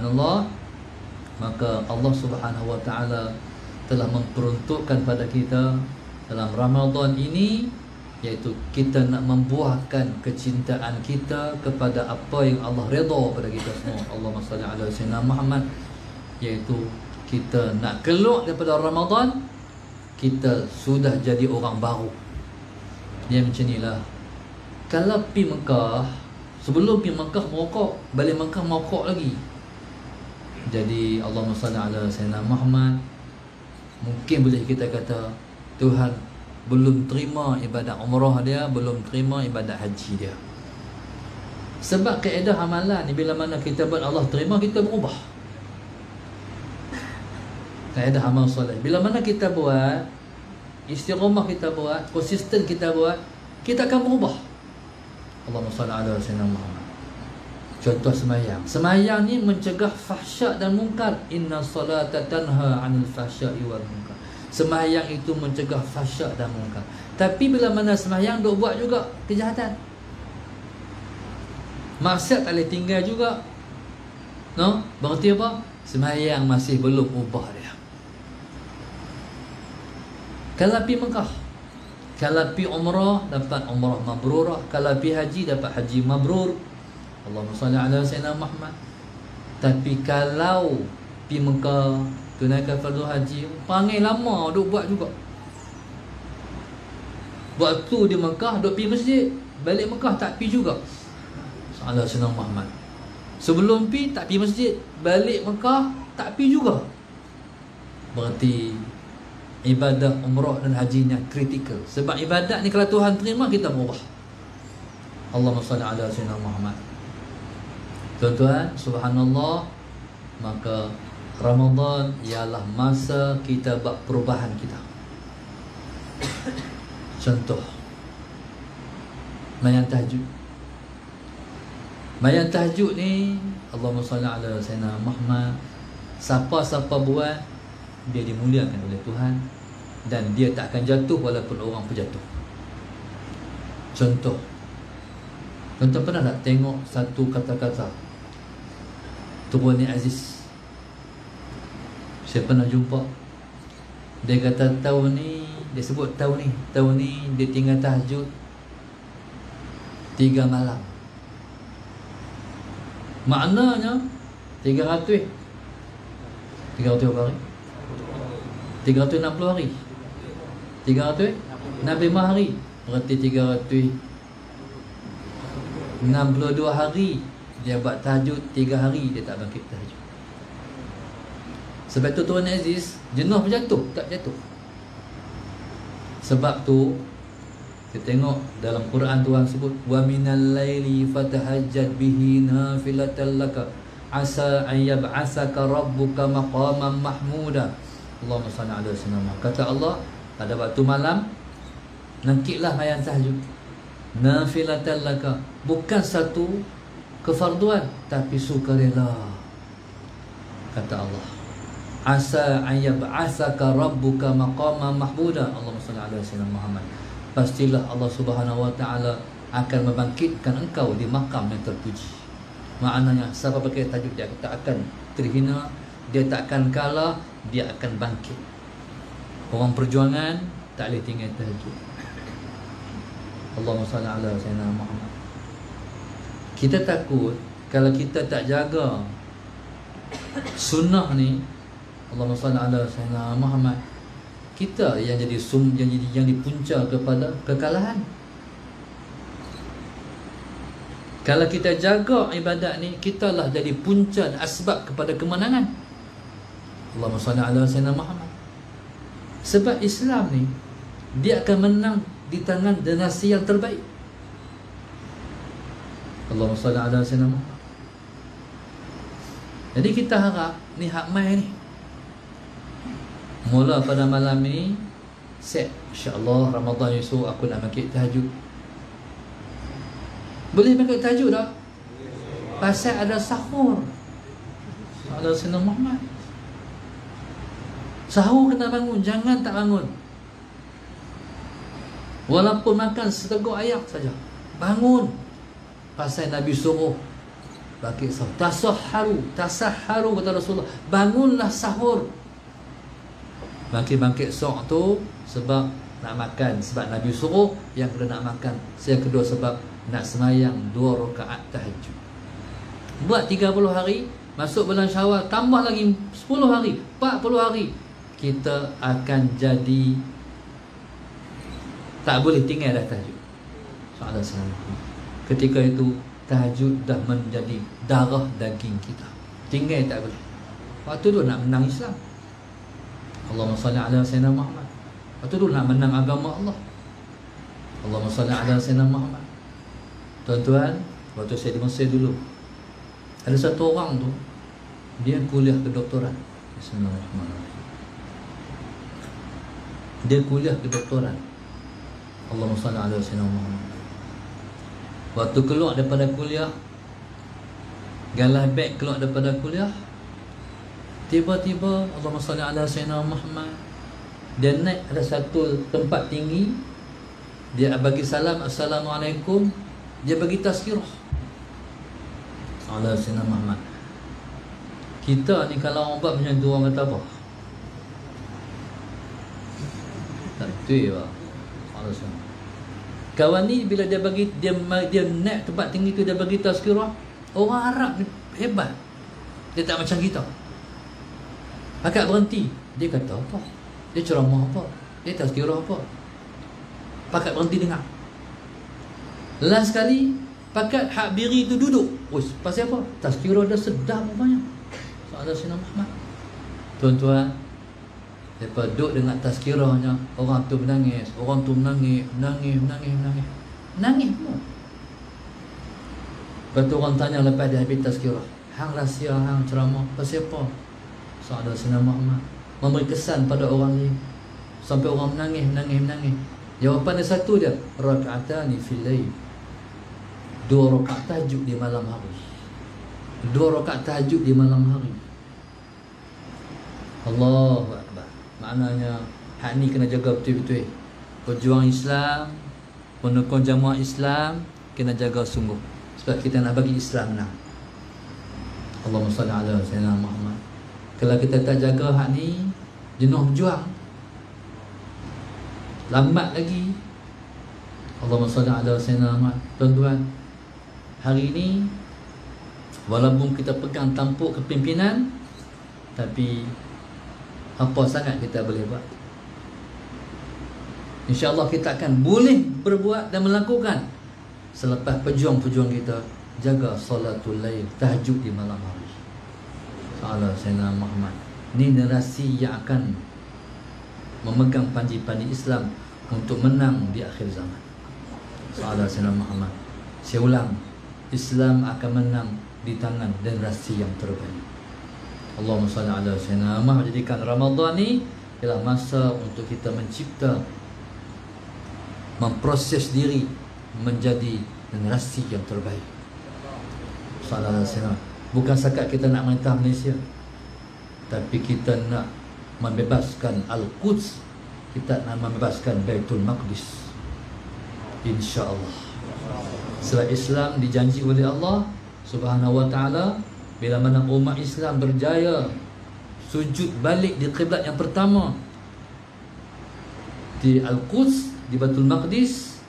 subhanallah, maka Allah Subhanahu wa taala telah memperuntukkan pada kita dalam Ramadan ini, iaitu kita nak membuahkan kecintaan kita kepada apa yang Allah redha pada kita semua. Allahumma salli ala sayyidina Muhammad, iaitu kita nak keluar daripada Ramadan, kita sudah jadi orang baru. Dia macam inilah. Kalau pergi Mekah, sebelum pergi Mekah merokok, balik Mekah merokok lagi. Jadi Allahumma salli ala sayyidina Muhammad, mungkin boleh kita kata Tuhan belum terima ibadat umrah dia, belum terima ibadat haji dia. Sebab kaedah amalan ni, bila mana kita buat Allah terima, kita berubah. Kaedah amal soleh, bila mana kita buat, istiqamah kita buat, konsisten kita buat, kita akan berubah. Allahumma salli ala sayyidina Muhammad. Contoh semayang. Semayang ni mencegah fahsyak dan mungkar. Inna salata tanha 'anil fahsya'i wal munkar. Semayang itu mencegah fahsyak dan mungkar. Tapi bila mana semayang duk buat juga kejahatan, maksiat tak boleh tinggal juga. No? Berarti apa? Semayang masih belum ubah dia. Kalau pergi Mekah, kalau pergi umrah, dapat umrah mabrurah. Kalau pergi haji, dapat haji mabrur. Allahumma salli ala sayyidina Muhammad. Tapi kalau pergi Mekah, tunaikan fardu haji, panggil lama duk buat juga. Waktu di Mekah duk pergi masjid, balik Mekah tak pergi juga. Ala sayyidina Muhammad. Sebelum pergi tak pergi masjid, balik Mekah tak pergi juga. Berarti ibadah umrah dan hajinya kritikal. Sebab ibadat ni kalau Tuhan terima, kita berubah. Allahumma salli ala sayyidina Muhammad. Tuan-tuan, subhanallah, maka Ramadan ialah masa kita buat perubahan kita. Contoh, mayan tahajud. Mayan tahajud ni, Allahumma salli ala sayyidina Muhammad, siapa-siapa buat, dia dimuliakan oleh Tuhan, dan dia tak akan jatuh walaupun orang berjatuh. Contoh, tuan-tuan pernah tak tengok satu kata-kata Tuan Ni Aziz? Saya pernah jumpa. Dia kata tahun ni, dia sebut tahun ni dia tinggal tahajud 3 malam. Maknanya 300 berapa hari? 360 hari. 365 hari. Berarti 362 hari dia buat tahajud, 3 hari dia tak bangkit tahajud. Sebab tu Tuan Aziz jenuh berjatuh, tak jatuh. Sebab tu kita tengok dalam Quran Tuhan sebut wa minal laili fatahajjad bihi nafilatan laka asa an yab'asaka rabbuka maqaman mahmuda. Allahumma salli ala sayyidina Muhammad. Kata Allah, pada waktu malam nangkitlah mayan tahajud, nafilatan laka, bukan satu kefarduan tapi sukarela. Kata Allah, asa an yab'asaka rabbuka maqaman mahmuda. Allahumma salli ala sayyidina Muhammad. Pastilah Allah Subhanahu wa taala akan membangkitkan engkau di makam yang terpuji. Maknanya siapa pakai tahajud, dia tak akan terhina, dia tak akan kalah, dia akan bangkit. Orang perjuangan tak boleh tinggal tahajud. Allahumma salli ala sayyidina Muhammad. Kita takut kalau kita tak jaga sunnah ni, Allahumma salli ala sayyidina Muhammad, kita yang jadi yang dipunca kepada kekalahan. Kalau kita jaga ibadat ni, kita lah jadi punca dan asbab kepada kemenangan. Allahumma salli ala sayyidina Muhammad. Sebab Islam ni, dia akan menang di tangan generasi yang terbaik. Allahumma salli ala sayyidina Muhammad. Jadi kita harap ni hak mai ni, mula pada malam ni set, insya-Allah Ramadan esok aku nak bangkit tahajud. Boleh bangkit tahajud tak? Pasal ada sahur. Ada sayyidina Muhammad. Sahur kena bangun, jangan tak bangun. Walaupun makan seteguk ayam saja, bangun. Pasal Nabi suruh bangkit sahur. Tasahharu kata Rasulullah, bangunlah sahur. Bangkit sahur tu sebab nak makan, sebab Nabi suruh. Yang kedua nak makan, yang kedua sebab nak semayang 2 rakaat tahajud. Buat 30 hari, masuk bulan Syawal, tambah lagi 10 hari, 40 hari, kita akan jadi tak boleh tinggal dah tahajud. Soalan saya. Ketika itu tahajud dah menjadi darah daging kita. Tinggal tak boleh. Waktu tu nak menang Islam. Allahumma salli ala sayyidina Muhammad. Waktu tu nak menang agama Allah. Allahumma salli ala sayyidina Muhammad. Tuan-tuan, waktu saya di Mesir dulu, ada satu orang tu, dia kuliah kedoktoran. Bismillahirrahmanirrahim. Dia kuliah kedoktoran. Allahumma salli ala sayyidina Muhammad. Waktu keluar daripada kuliah, galah beg keluar daripada kuliah, tiba-tiba Allahumma salli ala sayyidina Muhammad, dia naik ada satu tempat tinggi, dia bagi salam, assalamualaikum, dia bagi tazkirah ala sayyidina Muhammad. Kita ni kalau orang buat macam tu, orang kata apa? Tak betul lah. Kawan ni bila dia bagi, dia naik tempat tinggi tu, dia bagi tazkirah, orang Arab ni hebat. Dia tak macam kita. Pakat berhenti, dia kata apa? Dia ceramah apa? Dia tazkirah apa? Pakat berhenti dengar. Last sekali pakat hak biri tu duduk. Uish, pasal apa? Tazkirah dah sedap rupanya. Soalan Sayyidina Muhammad. Tuan-tuan, lepas duduk dengan tazkirahnya, orang tu menangis, orang tu menangis semua. Lepas tu orang tanya lepas dia habis tazkirah, hang rahsia, hang ceramah, pasal apa? Soalan Sayyidina Muhammad. Memberi kesan pada orang ni sampai orang menangis. Jawapan dia satu je, raka'atani fil lail. 2 rakaat tahajud di malam hari. 2 rakaat tahajud di malam hari. Allahu Akbar. Maknanya hak ni kena jaga betul-betul. Pejuang Islam, penukung jamaah Islam kena jaga sungguh, sebab kita nak bagi Islam menang. Allahumma salli ala sayyidina Muhammad. Kalau kita tak jaga hak ni, jenuh berjuang, lambat lagi. Allahumma salli ala sayyidina Muhammad. Tuan-tuan, hari ni walaupun kita pegang tampuk kepimpinan, tapi apa sangat kita boleh buat? InsyaAllah kita akan boleh berbuat dan melakukan selepas pejuang-pejuang kita jaga salatul lail, tahajud di malam hari. Salah Sayyidina Muhammad. Ini generasi yang akan memegang panji-panji Islam untuk menang di akhir zaman. Salah Sayyidina Muhammad. Saya ulang, Islam akan menang di tangan generasi yang terbaik. Allahumma salli ala sayyidina Muhammad. Jadikan Ramadan ni ialah masa untuk kita mencipta, memproses diri menjadi generasi yang terbaik. Sallallahu alaihi wasallam. Bukan sekat kita nak merintah Malaysia, tapi kita nak membebaskan Al-Quds, kita nak membebaskan Baitul Maqdis, insya-Allah. Sebab Islam dijanji oleh Allah Subhanahu wa taala, bila mana umat Islam berjaya sujud balik di kiblat yang pertama di Al-Quds, di Baitul Maqdis,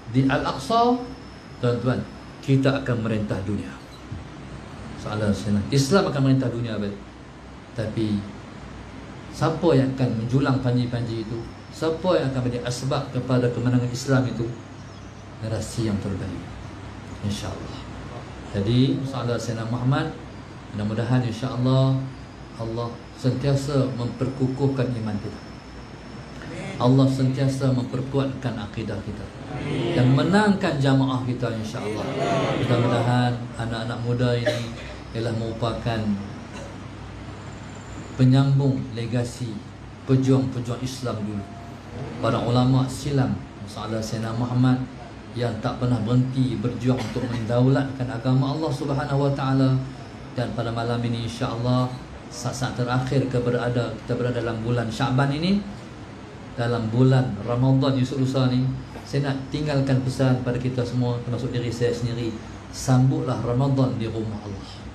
di Al-Aqsa, tuan-tuan, kita akan merintah dunia. Soalan senang, Islam akan merintah dunia balik. Tapi siapa yang akan menjulang panji-panji itu? Siapa yang akan menjadi asbab kepada kemenangan Islam itu? Generasi yang terbaik, insya-Allah. Jadi soalan Sayyidina Muhammad, mudah-mudahan insya-Allah Allah sentiasa memperkukuhkan iman kita. Allah sentiasa memperkuatkan akidah kita dan menangkan jamaah kita, insya-Allah. Mudah-mudahan anak-anak muda ini ialah merupakan penyambung legasi pejuang-pejuang Islam dulu, para ulama silam, masalah Sayyidina Muhammad yang tak pernah berhenti berjuang untuk mendaulatkan agama Allah Subhanahu wa taala. Dan pada malam ini insya-Allah, saat-saat terakhir kita berada dalam bulan Syaban ini, dalam bulan Ramadan Yusuf Lusa ni, saya nak tinggalkan pesan pada kita semua, termasuk diri saya sendiri. sambutlah Ramadan di rumah Allah.